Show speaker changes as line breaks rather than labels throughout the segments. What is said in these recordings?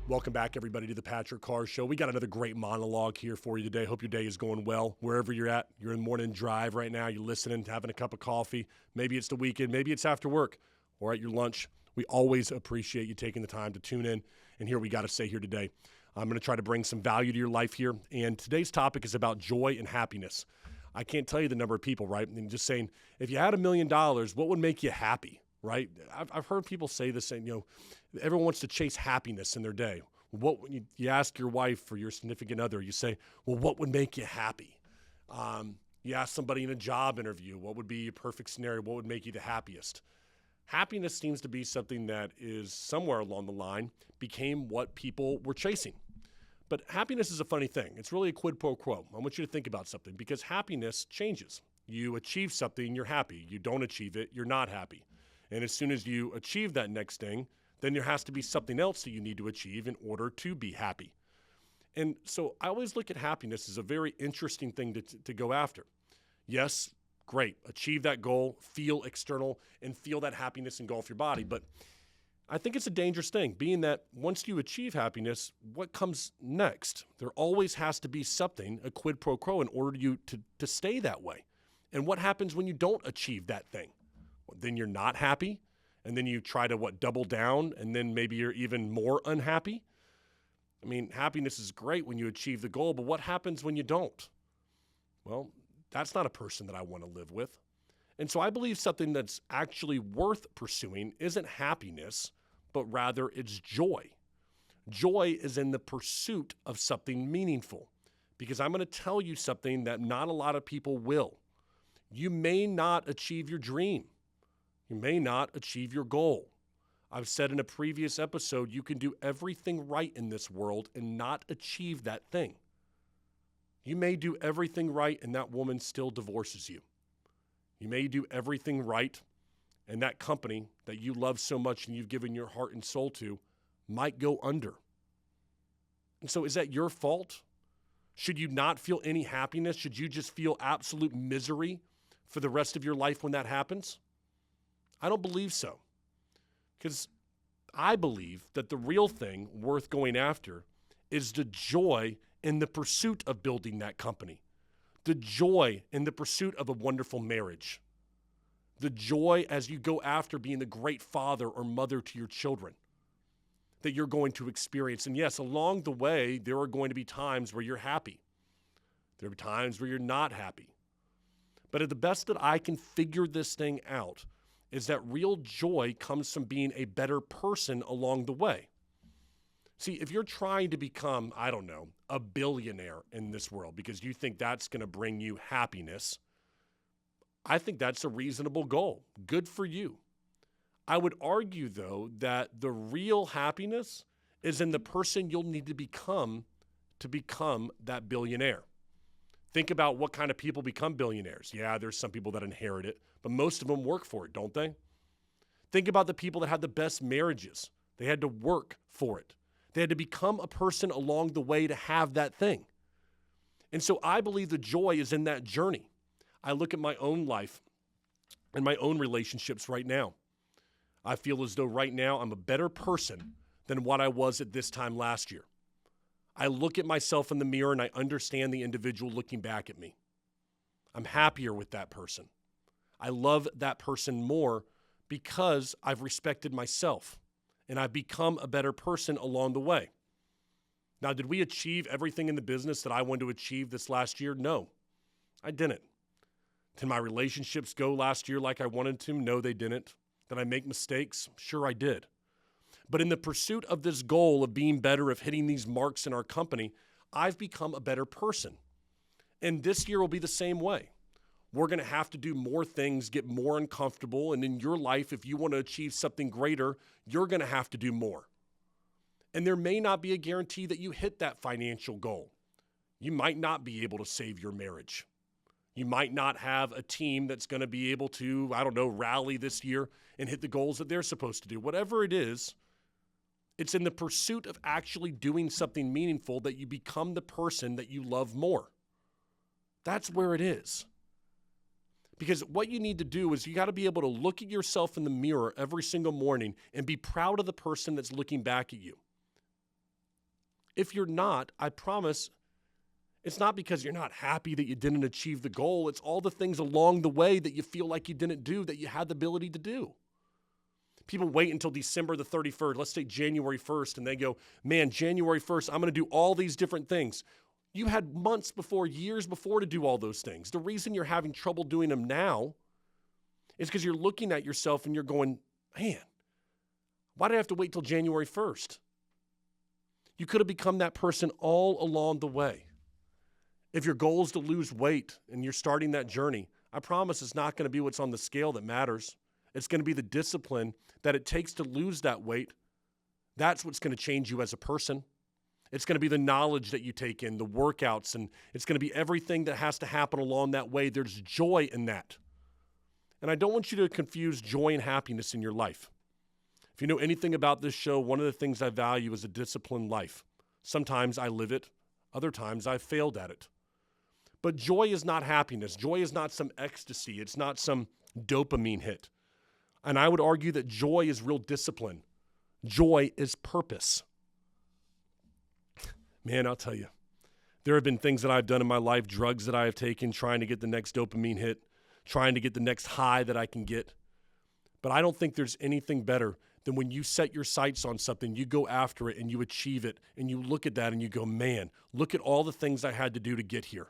Welcome back, everybody, to the Patrick Carr Show. We got another great monologue here for you today. Hope your day is going well. Wherever you're at, you're in morning drive right now, you're listening, having a cup of coffee. Maybe it's the weekend, maybe it's after work or at your lunch. We always appreciate you taking the time to tune in and hear what we got to say here today. I'm going to try to bring some value to your life here. And today's topic is about joy and happiness. I can't tell you the number of people, right? And just saying, if you had $1 million, what would make you happy? Right? I've heard people say this, saying, everyone wants to chase happiness in their day. What you ask your wife or your significant other, you say, well, what would make you happy? You ask somebody in a job interview, what would be your perfect scenario? What would make you the happiest? Happiness seems to be something that is somewhere along the line became what people were chasing. But happiness is a funny thing. It's really a quid pro quo. I want you to think about something because happiness changes. You achieve something, you're happy. You don't achieve it, you're not happy. And as soon as you achieve that next thing, then there has to be something else that you need to achieve in order to be happy. And so I always look at happiness as a very interesting thing to go after. Yes, great. Achieve that goal, feel external, and feel that happiness engulf your body. But I think it's a dangerous thing, being that once you achieve happiness, what comes next? There always has to be something, a quid pro quo, in order you to stay that way. And what happens when you don't achieve that thing? Then you're not happy, and then you try to, double down, and then maybe you're even more unhappy? I mean, happiness is great when you achieve the goal, but what happens when you don't? Well, that's not a person that I want to live with. And so I believe something that's actually worth pursuing isn't happiness, but rather it's joy. Joy is in the pursuit of something meaningful, because I'm going to tell you something that not a lot of people will. You may not achieve your dream. You may not achieve your goal. I've said in a previous episode, you can do everything right in this world and not achieve that thing. You may do everything right and that woman still divorces you. You may do everything right and that company that you love so much and you've given your heart and soul to might go under. And so is that your fault? Should you not feel any happiness? Should you just feel absolute misery for the rest of your life when that happens? I don't believe so, because I believe that the real thing worth going after is the joy in the pursuit of building that company, the joy in the pursuit of a wonderful marriage, the joy as you go after being the great father or mother to your children that you're going to experience. And yes, along the way, there are going to be times where you're happy. There are times where you're not happy. But at the best that I can figure this thing out is that real joy comes from being a better person along the way. See, if you're trying to become, a billionaire in this world because you think that's going to bring you happiness, I think that's a reasonable goal. Good for you. I would argue, though, that the real happiness is in the person you'll need to become that billionaire. Think about what kind of people become billionaires. Yeah, there's some people that inherit it, but most of them work for it, don't they? Think about the people that had the best marriages. They had to work for it. They had to become a person along the way to have that thing. And so I believe the joy is in that journey. I look at my own life and my own relationships right now. I feel as though right now I'm a better person than what I was at this time last year. I look at myself in the mirror and I understand the individual looking back at me. I'm happier with that person. I love that person more because I've respected myself and I've become a better person along the way. Now, did we achieve everything in the business that I wanted to achieve this last year? No, I didn't. Did my relationships go last year like I wanted to? No, they didn't. Did I make mistakes? Sure, I did. But in the pursuit of this goal of being better, of hitting these marks in our company, I've become a better person. And this year will be the same way. We're going to have to do more things, get more uncomfortable. And in your life, if you want to achieve something greater, you're going to have to do more. And there may not be a guarantee that you hit that financial goal. You might not be able to save your marriage. You might not have a team that's going to be able to, rally this year and hit the goals that they're supposed to do. Whatever it is, it's in the pursuit of actually doing something meaningful that you become the person that you love more. That's where it is. Because what you need to do is you got to be able to look at yourself in the mirror every single morning and be proud of the person that's looking back at you. If you're not, I promise it's not because you're not happy that you didn't achieve the goal. It's all the things along the way that you feel like you didn't do that you had the ability to do. People wait until December the 31st, let's say January 1st, and they go, man, January 1st, I'm going to do all these different things. You had months before, years before to do all those things. The reason you're having trouble doing them now is because you're looking at yourself and you're going, man, why did I have to wait till January 1st? You could have become that person all along the way. If your goal is to lose weight and you're starting that journey, I promise it's not going to be what's on the scale that matters. It's going to be the discipline that it takes to lose that weight. That's what's going to change you as a person. It's going to be the knowledge that you take in, the workouts, and it's going to be everything that has to happen along that way. There's joy in that. And I don't want you to confuse joy and happiness in your life. If you know anything about this show, one of the things I value is a disciplined life. Sometimes I live it. Other times I've failed at it. But joy is not happiness. Joy is not some ecstasy. It's not some dopamine hit. And I would argue that joy is real discipline. Joy is purpose. Man, I'll tell you, there have been things that I've done in my life, drugs that I have taken, trying to get the next dopamine hit, trying to get the next high that I can get. But I don't think there's anything better than when you set your sights on something, you go after it and you achieve it, and you look at that and you go, man, look at all the things I had to do to get here.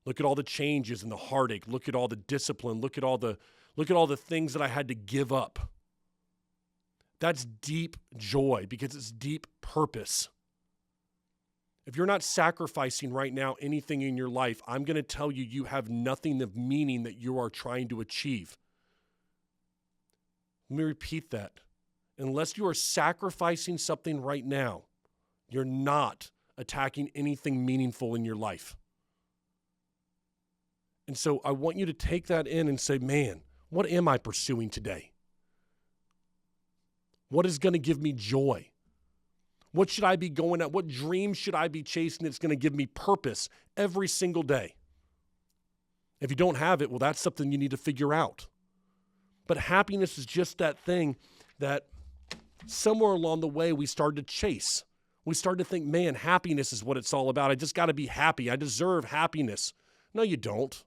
Look at all the changes and the heartache. Look at all the discipline. Look at all the things that I had to give up. That's deep joy because it's deep purpose. If you're not sacrificing right now anything in your life, I'm going to tell you, you have nothing of meaning that you are trying to achieve. Let me repeat that. Unless you are sacrificing something right now, you're not attacking anything meaningful in your life. And so I want you to take that in and say, man, what am I pursuing today? What is going to give me joy? What should I be going at? What dream should I be chasing that's going to give me purpose every single day? If you don't have it, well, that's something you need to figure out. But happiness is just that thing that somewhere along the way we started to chase. We started to think, man, happiness is what it's all about. I just got to be happy. I deserve happiness. No, you don't.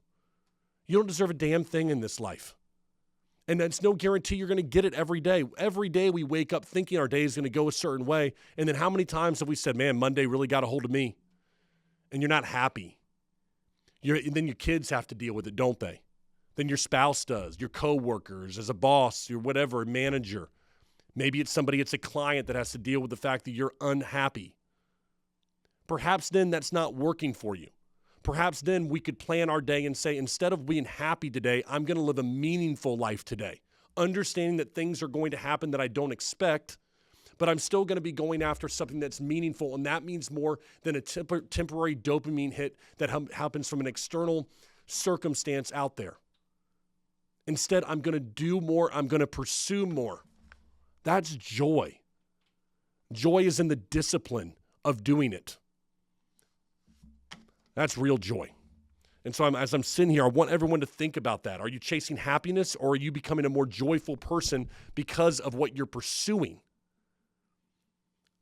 You don't deserve a damn thing in this life. And it's no guarantee you're going to get it every day. Every day we wake up thinking our day is going to go a certain way. And then how many times have we said, man, Monday really got a hold of me? And you're not happy. And then your kids have to deal with it, don't they? Then your spouse does, your coworkers, as a boss, your whatever, manager. Maybe it's a client that has to deal with the fact that you're unhappy. Perhaps then that's not working for you. Perhaps then we could plan our day and say, instead of being happy today, I'm going to live a meaningful life today, understanding that things are going to happen that I don't expect, but I'm still going to be going after something that's meaningful, and that means more than a temporary dopamine hit that happens from an external circumstance out there. Instead, I'm going to do more. I'm going to pursue more. That's joy. Joy is in the discipline of doing it. That's real joy. And so as I'm sitting here, I want everyone to think about that. Are you chasing happiness, or are you becoming a more joyful person because of what you're pursuing?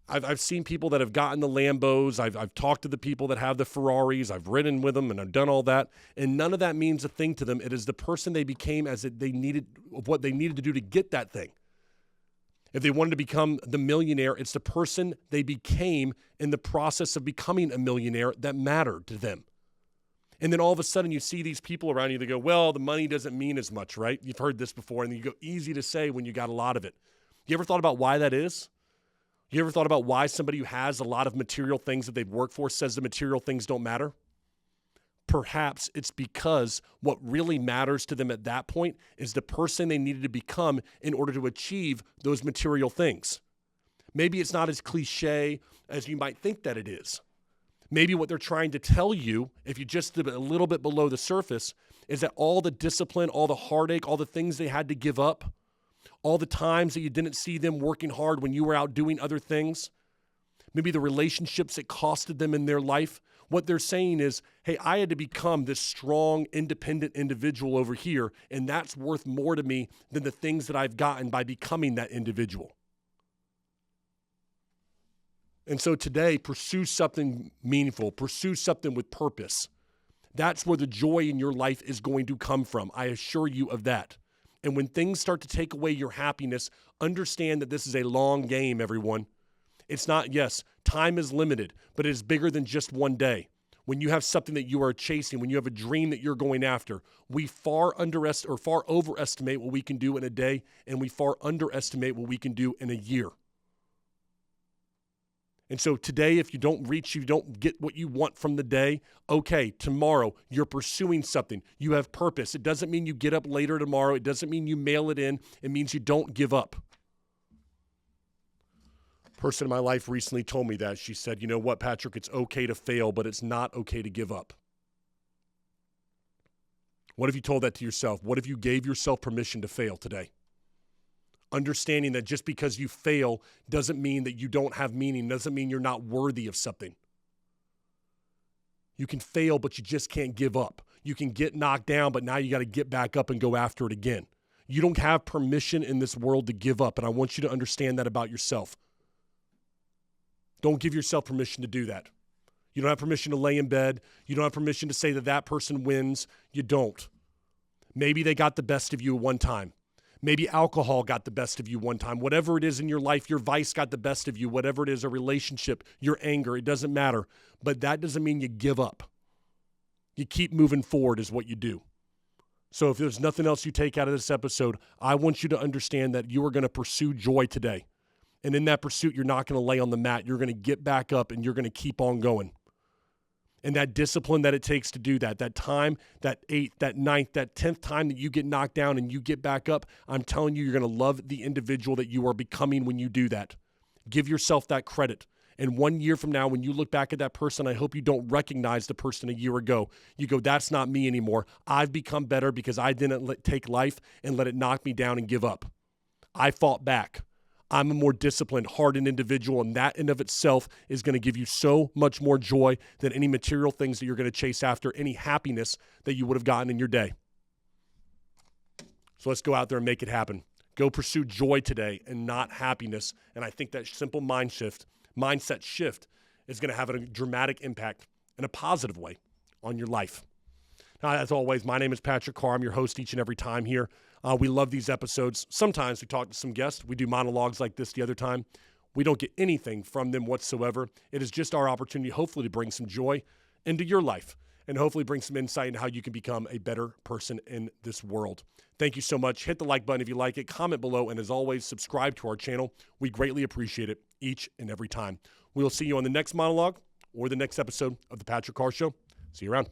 I've seen people that have gotten the Lambos. I've talked to the people that have the Ferraris. I've ridden with them and I've done all that. And none of that means a thing to them. It is the person they became what they needed to do to get that thing. If they wanted to become the millionaire, it's the person they became in the process of becoming a millionaire that mattered to them. And then all of a sudden you see these people around you that go, well, the money doesn't mean as much, right? You've heard this before, and you go, easy to say when you got a lot of it. You ever thought about why that is? You ever thought about why somebody who has a lot of material things that they've worked for says the material things don't matter? Perhaps it's because what really matters to them at that point is the person they needed to become in order to achieve those material things. Maybe it's not as cliche as you might think that it is. Maybe what they're trying to tell you, if you just did a little bit below the surface, is that all the discipline, all the heartache, all the things they had to give up, all the times that you didn't see them working hard when you were out doing other things, maybe the relationships it costed them in their life, what they're saying is, hey, I had to become this strong, independent individual over here, and that's worth more to me than the things that I've gotten by becoming that individual. And so today, pursue something meaningful, pursue something with purpose. That's where the joy in your life is going to come from. I assure you of that. And when things start to take away your happiness, understand that this is a long game, everyone. It's not, yes, time is limited, but it is bigger than just one day. When you have something that you are chasing, when you have a dream that you're going after, we far overestimate what we can do in a day, and we far underestimate what we can do in a year. And so today, if you don't get what you want from the day, okay, tomorrow you're pursuing something. You have purpose. It doesn't mean you get up later tomorrow. It doesn't mean you mail it in. It means you don't give up. A person in my life recently told me that. She said, you know what, Patrick, it's okay to fail, but it's not okay to give up. What if you told that to yourself? What if you gave yourself permission to fail today? Understanding that just because you fail doesn't mean that you don't have meaning, doesn't mean you're not worthy of something. You can fail, but you just can't give up. You can get knocked down, but now you got to get back up and go after it again. You don't have permission in this world to give up, and I want you to understand that about yourself. Don't give yourself permission to do that. You don't have permission to lay in bed. You don't have permission to say that that person wins. You don't. Maybe they got the best of you at one time. Maybe alcohol got the best of you one time. Whatever it is in your life, your vice got the best of you. Whatever it is, a relationship, your anger, it doesn't matter. But that doesn't mean you give up. You keep moving forward is what you do. So if there's nothing else you take out of this episode, I want you to understand that you are going to pursue joy today. And in that pursuit, you're not going to lay on the mat. You're going to get back up and you're going to keep on going. And that discipline that it takes to do that time, that 8th, that 9th, that 10th time that you get knocked down and you get back up, I'm telling you, you're going to love the individual that you are becoming when you do that. Give yourself that credit. And 1 year from now, when you look back at that person, I hope you don't recognize the person a year ago. You go, that's not me anymore. I've become better because I didn't take life and let it knock me down and give up. I fought back. I'm a more disciplined, hardened individual, and that in of itself is going to give you so much more joy than any material things that you're going to chase after, any happiness that you would have gotten in your day. So let's go out there and make it happen. Go pursue joy today and not happiness, and I think that simple mindset shift is going to have a dramatic impact in a positive way on your life. Now, as always, my name is Patrick Carr. I'm your host each and every time here. We love these episodes. Sometimes we talk to some guests. We do monologues like this the other time. We don't get anything from them whatsoever. It is just our opportunity, hopefully, to bring some joy into your life and hopefully bring some insight into how you can become a better person in this world. Thank you so much. Hit the like button if you like it. Comment below. And as always, subscribe to our channel. We greatly appreciate it each and every time. We will see you on the next monologue or the next episode of The Patrick Carr Show. See you around.